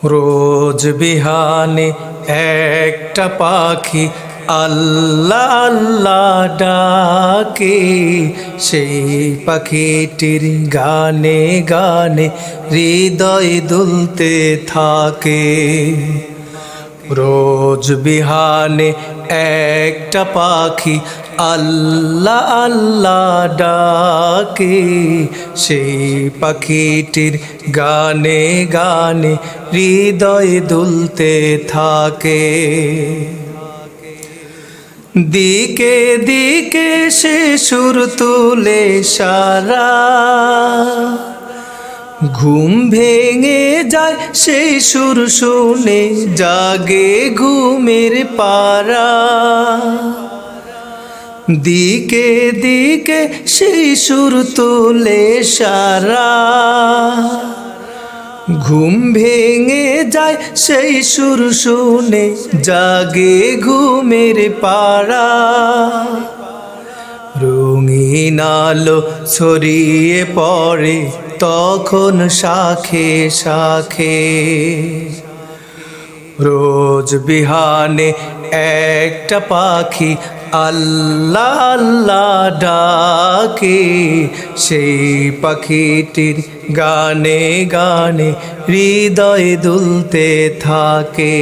রোজ বিহানে একটা পাখি আল্লাহ আল্লাহ ডাকে, সেই পাখিটির গানে গানে হৃদয় দুলতে থাকে। রোজ বিহানে একটা পাখি আল্লাহ আল্লাহ ডাকে, সেই পাখিটির গানে গানে হৃদয় দুলতে থাকে। দিকে দিকে সে সুর তুলে সারা, ঘুম ভেঙে যায় সেই সুর শুনে জাগে ঘুমের পারা। দিকে দিকে সেই সুর তুলে সারা, ঘুম ভেঙে যায় সেই সুর শুনে জাগে ঘুমের পাড়া। রঙিন আলো ছড়িয়ে পড়ে তখন শাখে শাখে। রোজ বিহানে একটা পাখি আল্লাহ আল্লাহ ডাকে, সেই পাখিটির গানে গানে হৃদয় দুলতে থাকে।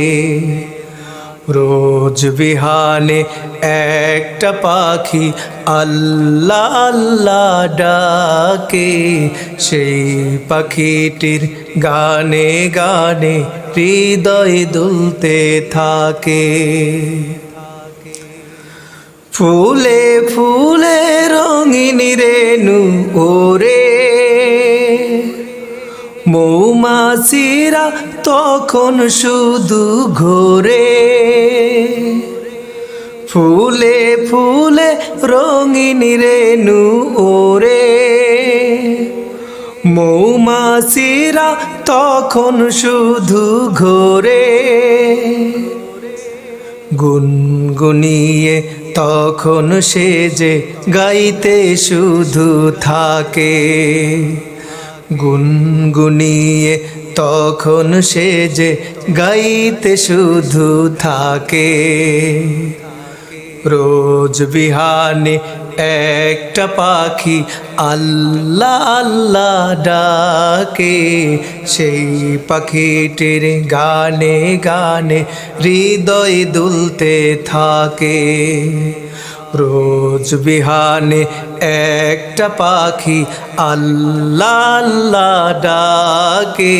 রোজ বিহানে একটা পাখি আল্লাহ আল্লাহ ডাকে, সেই পাখিটির গানে গানে হৃদয় দুলতে থাকে। ফুলে ফুলে রঙিন রেণু ওরে, মৌমাছিরা তখন শুধু ঘোরে। ফুলে ফুলে রঙিন রেণু ওরে, মৌমাছিরা তখন শুধু ঘোরে। গুনগুনিয়ে তখন সে যে গাইতে শুধু থাকে। গুনগুনিয়ে তখন সে যে গাইতে শুধু থাকে। রোজ বিহানে একটা পাখি আল্লাহ আল্লাহ ডাকে, সেই পাখিটির গানে গানে হৃদয় দুলতে থাকে। রোজ বিহানে একটা পাখি আল্লাহ আল্লাহ ডাকে,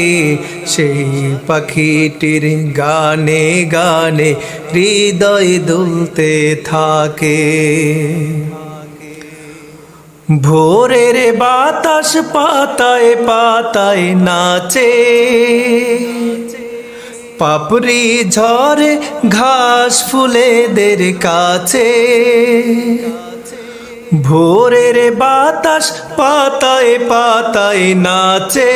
সেই পাখিটির গানে গানে হৃদয় দুলতে থাকে। ভোরের বাতাস পাতায় পাতায় নাচে, পাপড়ি ঝরে ঘাস ফুলেদের কাছে। ভোরের বাতাস পাতায় পাতায় নাচে,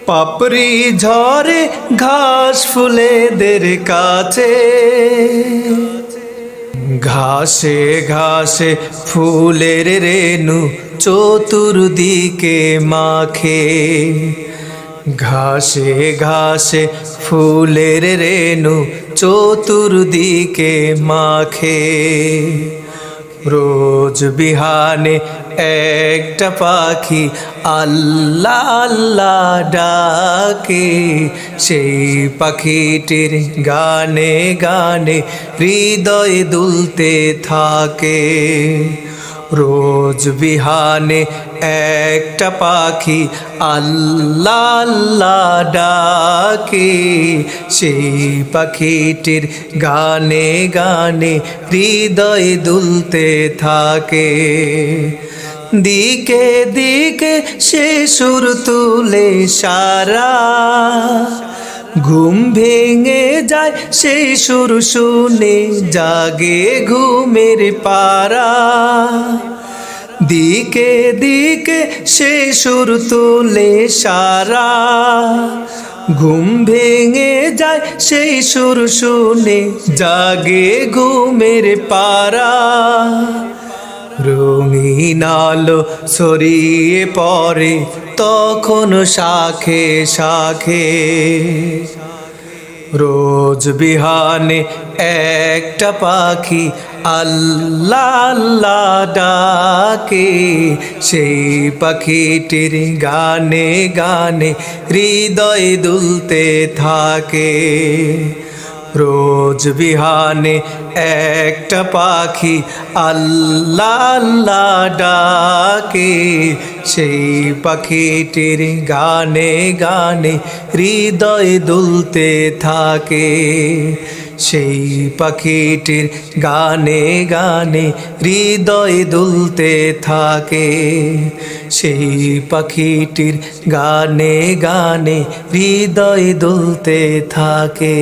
পাপড়ি ঝরে ঘাস ফুলেদের কাছে। ঘাসে ঘাসে ফুলের রেণু চতুর্দিকে মাখে, ঘাসে ঘাসে ফুলের রেণু চতুর্দিকে মাখে। রোজ বিহানে একটা পাখি আল্লাহ আল্লাহ ডাকে, সেই পাখিটির গানে গানে হৃদয় দুলতে থাকে। রোজ বিহানে একটা পাখি আল্লাহ আল্লাহ ডাকে, সেই পাখিটির গানে গানে হৃদয় দুলতে থাকে। দিকে দিকে সে সুর তুলে সারা, ঘুম ভেঙে যায় সেই সুর শুনে জাগে ঘুমের পারা। দিকে দিকে সে সুর তুলে সারা, ঘুম ভেঙে যায় সেই সুর শুনে জাগে ঘুমের পারা। রঙিন আলো ছড়িয়ে পড়ে তখন শাখে শাখে, রোজ বিহানে একটা পাখি আল্লাহ আল্লাহ ডাকে, সেই পাখিটির গানে গানে হৃদয় দুলতে থাকে। রোজ বিহানে একটা পাখি আল্লাহ আল্লাহ ডাকে, সেই পাখিটির গানে গানে হৃদয় দুলতে থাকে। সেই পাখিটির গানে গানে হৃদয় দুলতে থাকে। সেই পাখিটির গানে গানে হৃদয় দুলতে থাকে।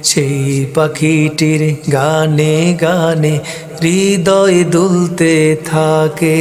সেই পাখিটির গানে গানে হৃদয় দুলতে থাকে।